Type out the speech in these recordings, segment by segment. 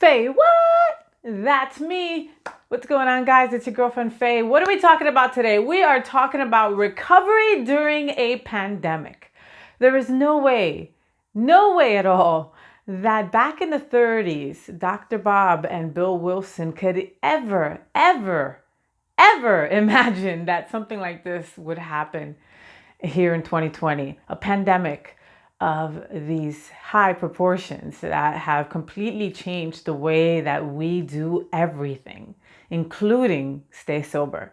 Faywhat? That's me. What's going on, guys? It's your girlfriend Faye. What are we talking about today? We are talking about recovery during a pandemic. There is no way at all that back in the 30s, Dr. Bob and Bill Wilson could ever imagine that something like this would happen here in 2020, a pandemic of these high proportions that have completely changed the way that we do everything, including stay sober.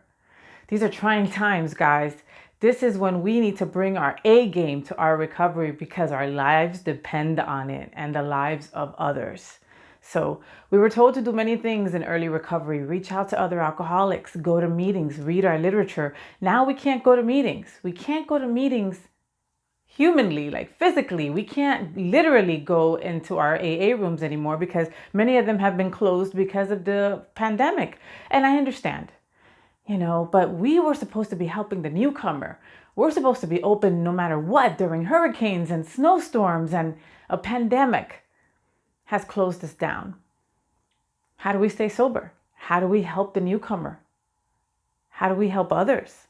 These are trying times, guys. This is when we need to bring our A game to our recovery because our lives depend on it and the lives of others. So we were told to do many things in early recovery. Reach out to other alcoholics, go to meetings, read our literature. Now we can't go to meetings. We can't go to meetings humanly, like physically. We can't literally go into our AA rooms anymore because many of them have been closed because of the pandemic. And I understand, but we were supposed to be helping the newcomer. We're supposed to be open no matter what during hurricanes and snowstorms, and a pandemic has closed us down. How do we stay sober? How do we help the newcomer? How do we help others?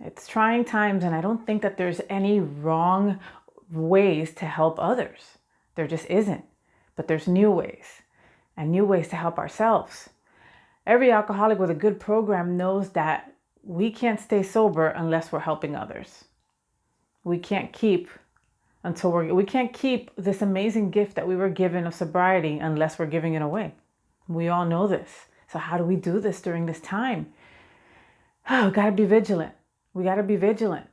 It's trying times, and I don't think that there's any wrong ways to help others. There just isn't. But there's new ways, and new ways to help ourselves. Every alcoholic with a good program knows that we can't stay sober unless we're helping others. We can't keep this amazing gift that we were given of sobriety unless we're giving it away. We all know this. So how do we do this during this time? Oh, gotta be vigilant. We got to be vigilant.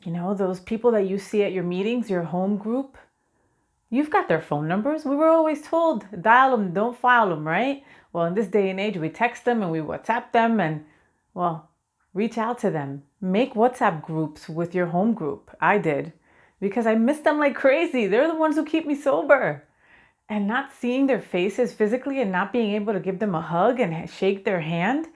Those people that you see at your meetings, your home group, you've got their phone numbers. We were always told, dial them, don't file them, right? Well, in this day and age, we text them and we WhatsApp them and, reach out to them. Make WhatsApp groups with your home group. I did because I miss them like crazy. They're the ones who keep me sober. And not seeing their faces physically and not being able to give them a hug and shake their hand,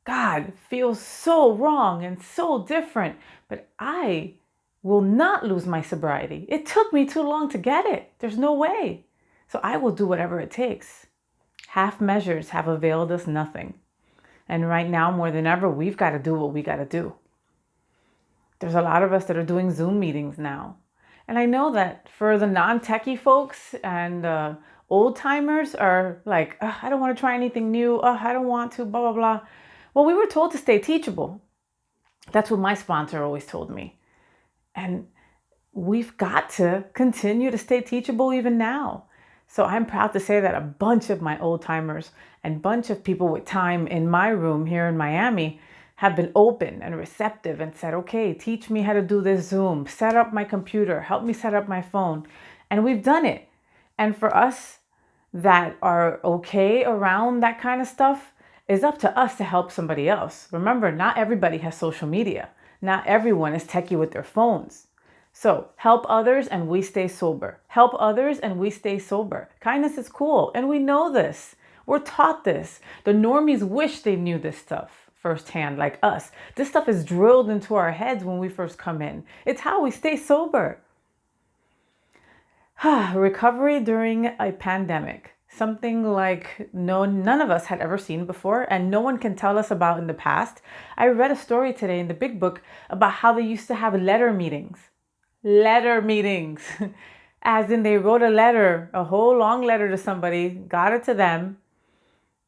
God, feels so wrong and so different, but I will not lose my sobriety. It took me too long to get it. There's no way. So I will do whatever it takes. Half measures have availed us nothing. And right now, more than ever, we've got to do what we got to do. There's a lot of us that are doing Zoom meetings now. And I know that for the non-techie folks and old timers are like, I don't want to try anything new. I don't want to, blah, blah, blah. Well, we were told to stay teachable. That's what my sponsor always told me. And we've got to continue to stay teachable even now. So I'm proud to say that a bunch of my old timers and bunch of people with time in my room here in Miami have been open and receptive and said, okay, teach me how to do this Zoom, set up my computer, help me set up my phone. And we've done it. And for us that are okay around that kind of stuff, it's up to us to help somebody else. Remember, not everybody has social media. Not everyone is techie with their phones. So help others and we stay sober. Help others and we stay sober. Kindness is cool. And we know this. We're taught this. The normies wish they knew this stuff firsthand, like us. This stuff is drilled into our heads when we first come in. It's how we stay sober. Recovery during a pandemic. Something like none of us had ever seen before and no one can tell us about in the past. I read a story today in the big book about how they used to have letter meetings. Letter meetings. As in they wrote a letter, a whole long letter to somebody, got it to them,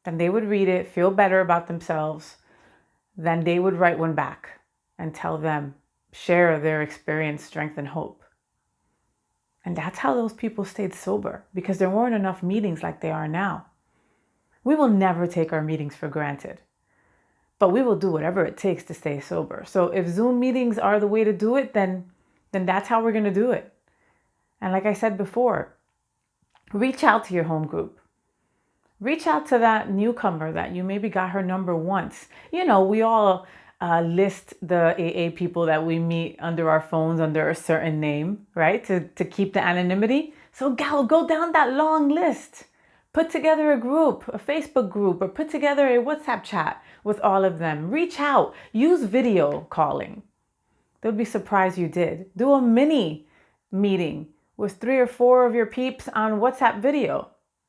then they would read it, feel better about themselves. Then they would write one back and tell them, share their experience, strength, and hope. And that's how those people stayed sober, because there weren't enough meetings like they are now. We will never take our meetings for granted, but we will do whatever it takes to stay sober. So if Zoom meetings are the way to do it, then that's how we're going to do it. And like I said before, reach out to your home group. Reach out to that newcomer that you maybe got her number once. We all list the AA people that we meet under our phones under a certain name, right? To keep the anonymity. So go down that long list. Put together a group, a Facebook group, or put together a WhatsApp chat with all of them. Reach out. Use video calling. They'll be surprised you did. Do a mini meeting with 3 or 4 of your peeps on WhatsApp video.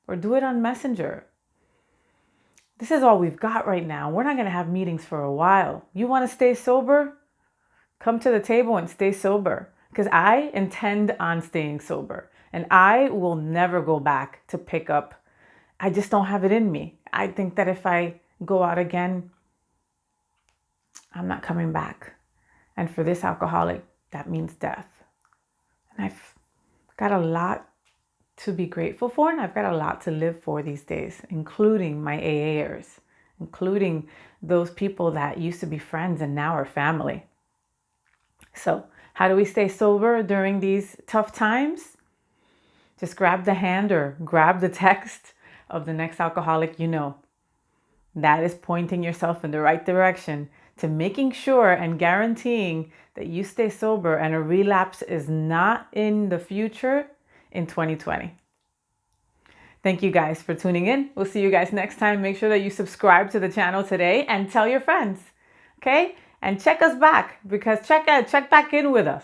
or do it on Messenger. This is all we've got right now. We're not going to have meetings for a while. You want to stay sober? Come to the table and stay sober, because I intend on staying sober and I will never go back to pick up. I just don't have it in me. I think that if I go out again, I'm not coming back. And for this alcoholic, that means death. And I've got a lot to be grateful for, and I've got a lot to live for these days, including my AAers, including those people that used to be friends and now are family. So how do we stay sober during these tough times? Just grab the hand or grab the text of the next alcoholic you know. That is pointing yourself in the right direction to making sure and guaranteeing that you stay sober and a relapse is not in the future in 2020. Thank you guys for tuning in. We'll see you guys next time. Make sure that you subscribe to the channel today and tell your friends. Okay? And check us back, because check back in with us.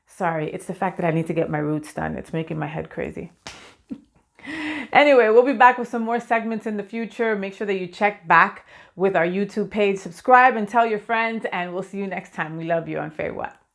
Sorry, it's the fact that I need to get my roots done. It's making my head crazy. Anyway, we'll be back with some more segments in the future. Make sure that you check back with our YouTube page, subscribe and tell your friends, and we'll see you next time. We love you on Faywhat.